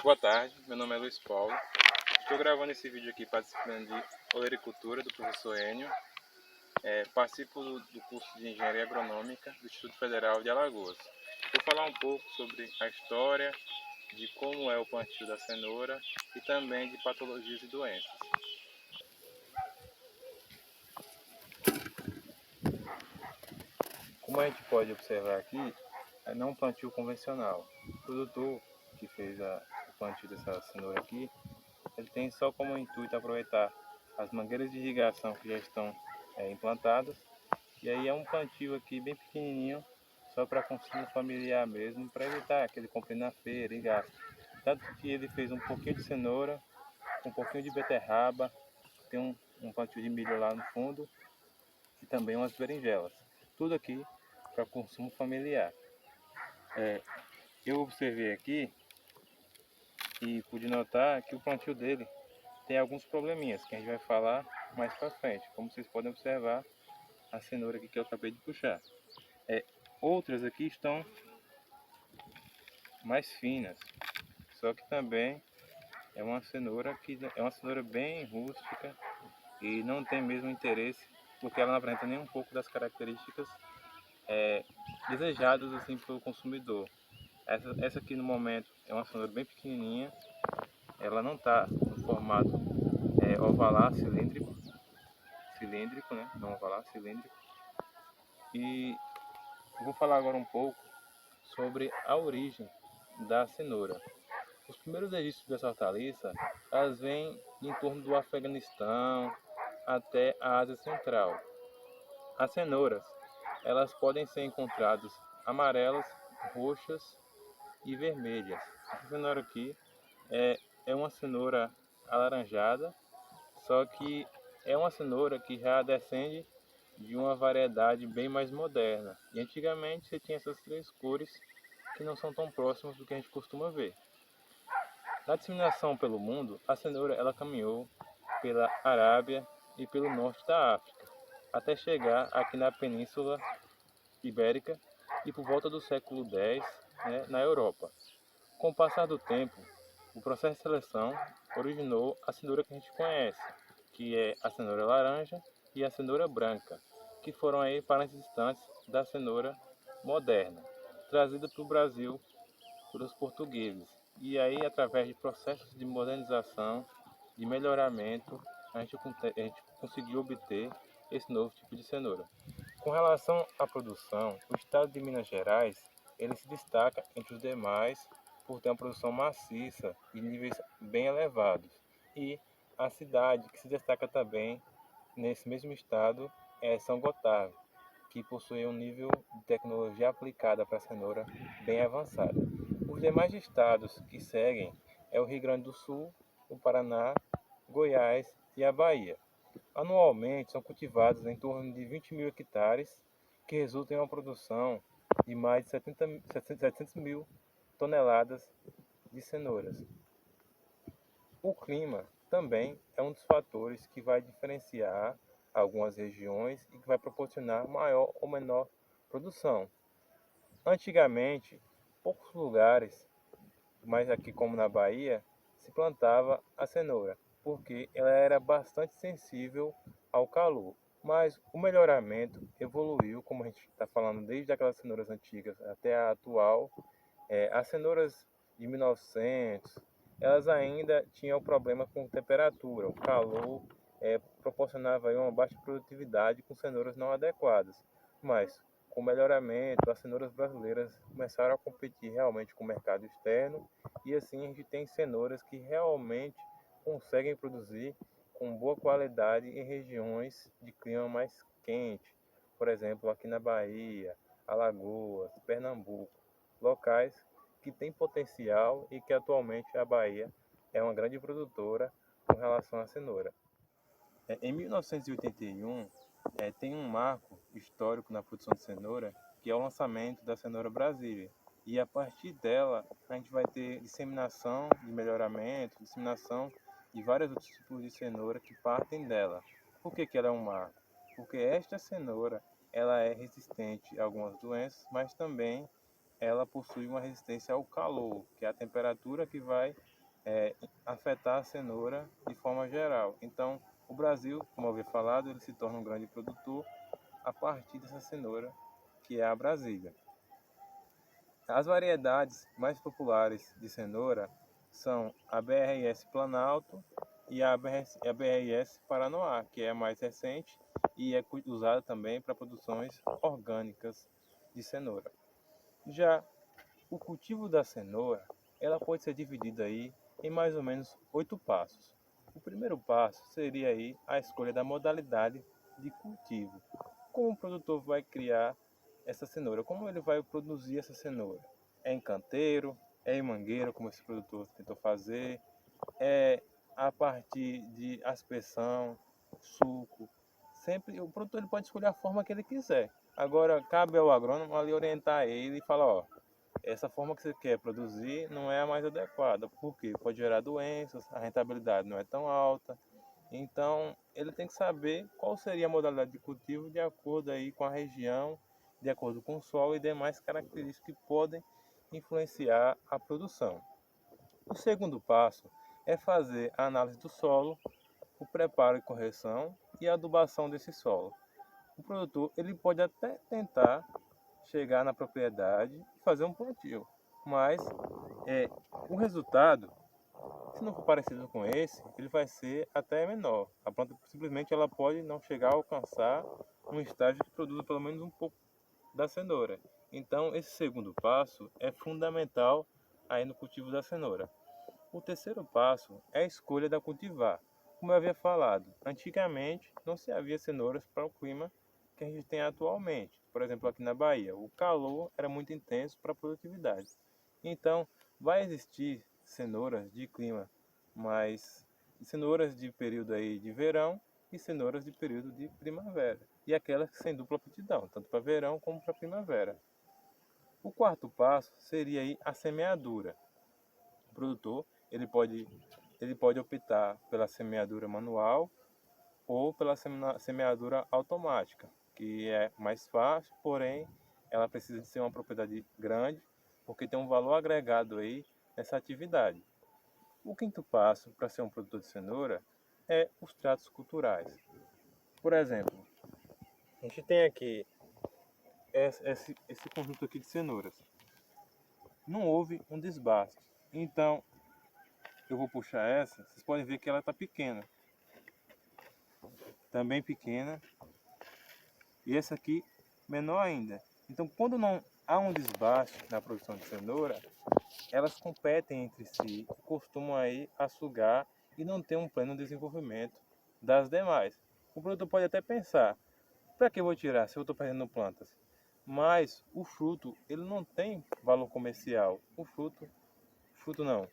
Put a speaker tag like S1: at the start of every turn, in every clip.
S1: Boa tarde, meu nome é Luiz Paulo. Estou gravando esse vídeo aqui participando de olericultura do professor Enio. Participo do curso de Engenharia Agronômica do Instituto Federal de Alagoas. Vou falar um pouco sobre a história, de como é o plantio da cenoura e também de patologias e doenças. Como a gente pode observar aqui, não é um plantio convencional. O produtor que fez o plantio dessa cenoura aqui, ele tem só como intuito aproveitar as mangueiras de irrigação que já estão implantadas. E aí é um plantio aqui bem pequenininho, só para consumo familiar mesmo, para evitar que ele compre na feira e gaste. Tanto que ele fez um pouquinho de cenoura, um pouquinho de beterraba, tem um plantio de milho lá no fundo e também umas berinjelas. Tudo aqui para consumo familiar. Eu observei aqui e pude notar que o plantio dele tem alguns probleminhas que a gente vai falar mais para frente. Como vocês podem observar, a cenoura aqui que eu acabei de puxar. Outras aqui estão mais finas, só que também é uma cenoura bem rústica e não tem mesmo interesse, porque ela não apresenta nem um pouco das características desejadas assim pelo consumidor. Essa aqui no momento é uma cenoura bem pequenininha, ela não está no formato ovalar cilíndrico, né? Não ovalar, cilíndrico. E vou falar agora um pouco sobre a origem da cenoura. Os primeiros registros dessa hortaliça, elas vêm em torno do Afeganistão até a Ásia Central. As cenouras, elas podem ser encontradas amarelas, roxas e vermelhas. Essa cenoura aqui é uma cenoura alaranjada, só que é uma cenoura que já descende de uma variedade bem mais moderna. E antigamente você tinha essas três cores que não são tão próximas do que a gente costuma ver. Na disseminação pelo mundo, a cenoura ela caminhou pela Arábia e pelo norte da África, até chegar aqui na Península Ibérica e por volta do século X, na Europa. Com o passar do tempo, o processo de seleção originou a cenoura que a gente conhece, que é a cenoura laranja e a cenoura branca, que foram aí parentes distantes da cenoura moderna, trazida para o Brasil pelos portugueses. E aí, através de processos de modernização, de melhoramento, a gente conseguiu obter esse novo tipo de cenoura. Com relação à produção, o estado de Minas Gerais ele se destaca entre os demais por ter uma produção maciça e níveis bem elevados. E a cidade que se destaca também nesse mesmo estado é São Gotardo, que possui um nível de tecnologia aplicada para a cenoura bem avançado. Os demais estados que seguem é o Rio Grande do Sul, o Paraná, Goiás e a Bahia. Anualmente são cultivados em torno de 20 mil hectares, que resultam em uma produção de mais de 700 mil toneladas de cenouras. O clima também é um dos fatores que vai diferenciar algumas regiões e que vai proporcionar maior ou menor produção. Antigamente, poucos lugares, mas aqui como na Bahia, se plantava a cenoura, porque ela era bastante sensível ao calor. Mas o melhoramento evoluiu, como a gente está falando, desde aquelas cenouras antigas até a atual. As cenouras de 1900, elas ainda tinham problema com temperatura. O calor proporcionava aí uma baixa produtividade com cenouras não adequadas. Mas com o melhoramento, as cenouras brasileiras começaram a competir realmente com o mercado externo e assim a gente tem cenouras que realmente conseguem produzir com boa qualidade em regiões de clima mais quente, por exemplo, aqui na Bahia, Alagoas, Pernambuco, locais que têm potencial e que atualmente a Bahia é uma grande produtora com relação à cenoura. Em 1981, tem um marco histórico na produção de cenoura, que é o lançamento da cenoura Brasília. E a partir dela, a gente vai ter disseminação de melhoramento, disseminação de vários outros tipos de cenoura que partem dela. Por que ela é um marco? Porque esta cenoura ela é resistente a algumas doenças, mas também ela possui uma resistência ao calor, que é a temperatura que vai afetar a cenoura de forma geral. Então, o Brasil, como eu havia falado, ele se torna um grande produtor a partir dessa cenoura, que é a Brasília. As variedades mais populares de cenoura são a BRS Planalto e a BRS Paranoá, que é a mais recente e é usada também para produções orgânicas de cenoura. Já o cultivo da cenoura, ela pode ser dividida aí em mais ou menos 8 passos. O primeiro passo seria aí a escolha da modalidade de cultivo. Como o produtor vai criar essa cenoura? Como ele vai produzir essa cenoura? É em canteiro? É em mangueira, como esse produtor tentou fazer? É a partir de aspersão, suco? Sempre o produtor ele pode escolher a forma que ele quiser. Agora, cabe ao agrônomo ali orientar ele e falar, ó, essa forma que você quer produzir não é a mais adequada, porque pode gerar doenças, a rentabilidade não é tão alta. Então, ele tem que saber qual seria a modalidade de cultivo de acordo aí com a região, de acordo com o solo e demais características que podem influenciar a produção. O segundo passo é fazer a análise do solo, o preparo e correção e a adubação desse solo. O produtor ele pode até tentar chegar na propriedade e fazer um plantio, mas o resultado, se não for parecido com esse, ele vai ser até menor. A planta simplesmente ela pode não chegar a alcançar um estágio que produza pelo menos um pouco da cenoura. Então, esse segundo passo é fundamental aí no cultivo da cenoura. O terceiro passo é a escolha da cultivar. Como eu havia falado, antigamente não se havia cenouras para o clima que a gente tem atualmente. Por exemplo, aqui na Bahia, o calor era muito intenso para a produtividade. Então, vai existir cenouras de clima mais cenouras de período aí de verão e cenouras de período de primavera. E aquelas que sem dupla aptidão, tanto para verão como para primavera. O quarto passo seria aí a semeadura. O produtor ele pode optar pela semeadura manual ou pela semeadura automática, que é mais fácil, porém ela precisa de ser uma propriedade grande, porque tem um valor agregado aí nessa atividade. O quinto passo para ser um produtor de cenoura é os tratos culturais. Por exemplo, a gente tem aqui esse conjunto aqui de cenouras. Não houve um desbaste. Então, eu vou puxar essa, vocês podem ver que ela está pequena. Também pequena. E essa aqui menor ainda. Então, quando não há um desbaste na produção de cenoura, elas competem entre si, costumam aí a sugar e não ter um pleno desenvolvimento das demais. O produtor pode até pensar, para que eu vou tirar se eu estou perdendo plantas? Mas o fruto, ele não tem valor comercial. Fruto não.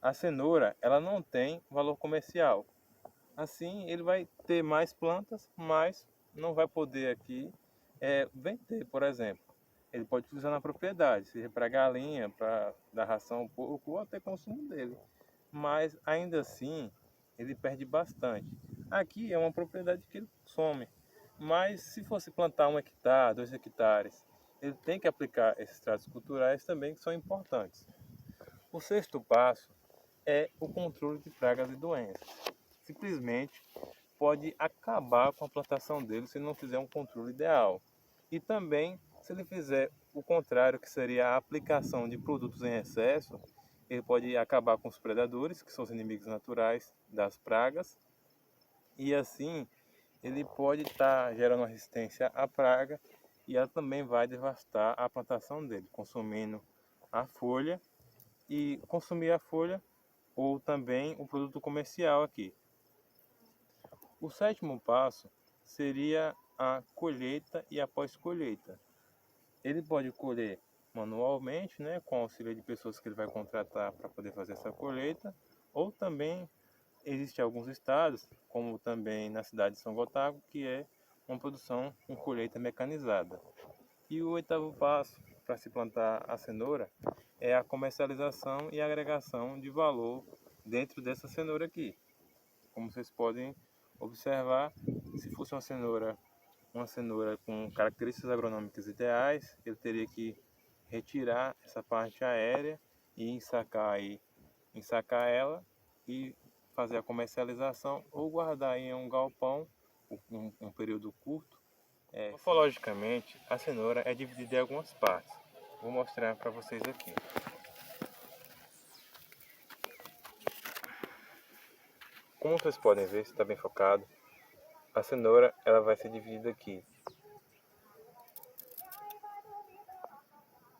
S1: A cenoura, ela não tem valor comercial. Assim, ele vai ter mais plantas, mas não vai poder aqui vender, por exemplo. Ele pode utilizar na propriedade, seja para galinha, para dar ração ao porco ou até consumo dele. Mas ainda assim, ele perde bastante. Aqui é uma propriedade que ele some. Mas se fosse plantar 1 hectare, 2 hectares, ele tem que aplicar esses tratos culturais também que são importantes. O sexto passo é o controle de pragas e doenças. Simplesmente pode acabar com a plantação dele se ele não fizer um controle ideal. E também, se ele fizer o contrário, que seria a aplicação de produtos em excesso, ele pode acabar com os predadores, que são os inimigos naturais das pragas, e assim ele pode estar gerando uma resistência à praga e ela também vai devastar a plantação dele, consumindo a folha e consumir a folha ou também o produto comercial aqui. O sétimo passo seria a colheita e a pós-colheita. Ele pode colher manualmente, né, com auxílio de pessoas que ele vai contratar para poder fazer essa colheita, ou também existem alguns estados, como também na cidade de São Gotardo, que é uma produção com colheita mecanizada. E o oitavo passo para se plantar a cenoura é a comercialização e agregação de valor dentro dessa cenoura aqui. Como vocês podem observar, se fosse uma cenoura com características agronômicas ideais, ele teria que retirar essa parte aérea e ensacar ela e fazer a comercialização ou guardar em um galpão um período curto. Morfologicamente, a cenoura é dividida em algumas partes. Vou mostrar para vocês aqui. Como vocês podem ver, se está bem focado, a cenoura ela vai ser dividida aqui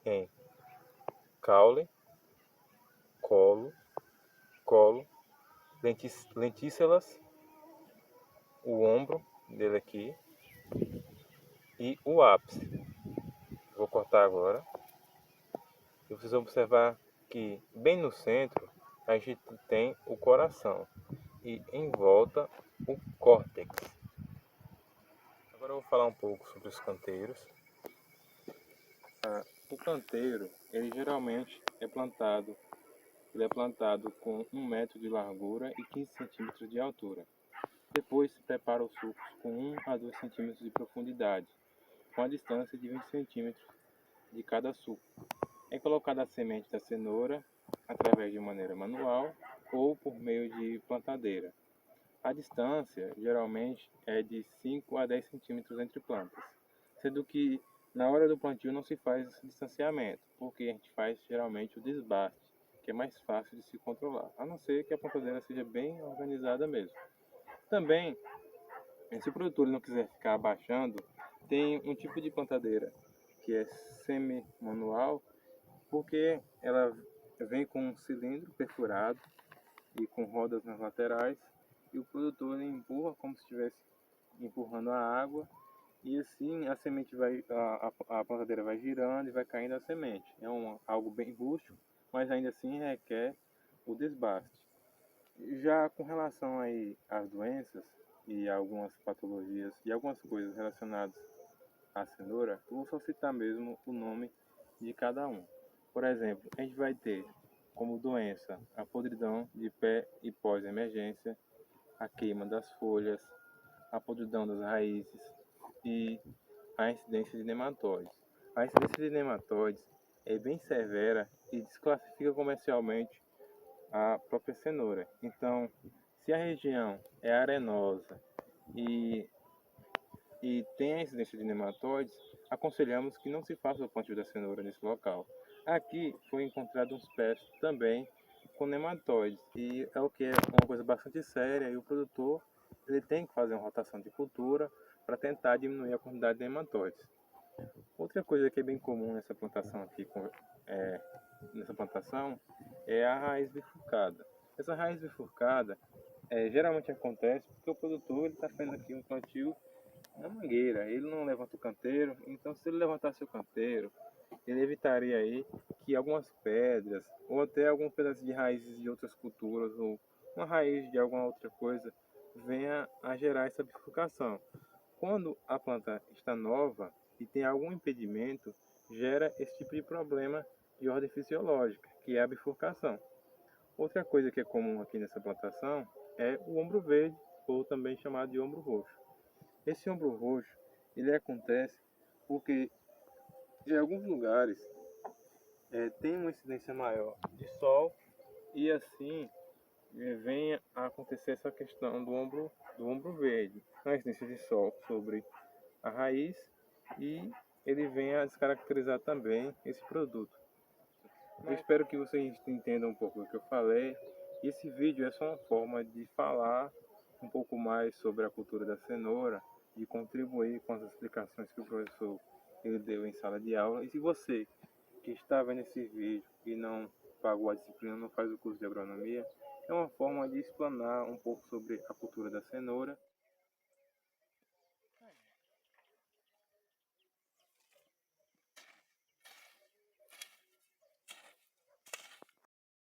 S1: em caule, colo, lentícelas, o ombro dele aqui e o ápice. Vou cortar agora. E vocês vão observar que bem no centro a gente tem o coração e em volta o córtex. Agora eu vou falar um pouco sobre os canteiros. O canteiro, ele geralmente é plantado com 1 metro de largura e 15 centímetros de altura. Depois se prepara os sulcos com 1 a 2 centímetros de profundidade, com a distância de 20 centímetros de cada sulco. É colocada a semente da cenoura através de maneira manual ou por meio de plantadeira. A distância geralmente é de 5 a 10 centímetros entre plantas, sendo que na hora do plantio não se faz esse distanciamento, porque a gente faz geralmente o desbaste, que é mais fácil de se controlar, a não ser que a plantadeira seja bem organizada mesmo. Também, se o produtor não quiser ficar abaixando, tem um tipo de plantadeira que é semi-manual, porque ela vem com um cilindro perfurado e com rodas nas laterais, e o produtor empurra como se estivesse empurrando a água, e assim a semente a plantadeira vai girando e vai caindo a semente. É algo bem rústico, mas ainda assim requer o desbaste. Já com relação aí às doenças e algumas patologias e algumas coisas relacionadas à cenoura, eu vou só citar mesmo o nome de cada um. Por exemplo, a gente vai ter como doença a podridão de pé e pós-emergência, a queima das folhas, a podridão das raízes e a incidência de nematóides. A incidência de nematóides é bem severa e desclassifica comercialmente a própria cenoura. Então, se a região é arenosa e tem a incidência de nematóides, aconselhamos que não se faça o plantio da cenoura nesse local. Aqui foi encontrado uns pés também com nematóides, e é o que é uma coisa bastante séria, e o produtor ele tem que fazer uma rotação de cultura para tentar diminuir a quantidade de nematóides. Outra coisa que é bem comum nessa plantação aqui, é a raiz bifurcada. Essa raiz bifurcada geralmente acontece porque o produtor está fazendo aqui um plantio na mangueira, ele não levanta o canteiro, então se ele levantasse o canteiro, ele evitaria aí que algumas pedras, ou até algum pedaço de raízes de outras culturas, ou uma raiz de alguma outra coisa, venha a gerar essa bifurcação. Quando a planta está nova e tem algum impedimento, gera esse tipo de problema de ordem fisiológica, que é a bifurcação. Outra coisa que é comum aqui nessa plantação é o ombro verde, ou também chamado de ombro roxo. Esse ombro roxo, ele acontece porque em alguns lugares tem uma incidência maior de sol e assim vem a acontecer essa questão do ombro verde, a incidência de sol sobre a raiz, e ele vem a descaracterizar também esse produto. Eu espero que vocês entendam um pouco do que eu falei. Esse vídeo é só uma forma de falar um pouco mais sobre a cultura da cenoura, de contribuir com as explicações que o professor ele deu em sala de aula. E se você que está vendo esse vídeo e não pagou a disciplina, não faz o curso de agronomia, é uma forma de explanar um pouco sobre a cultura da cenoura.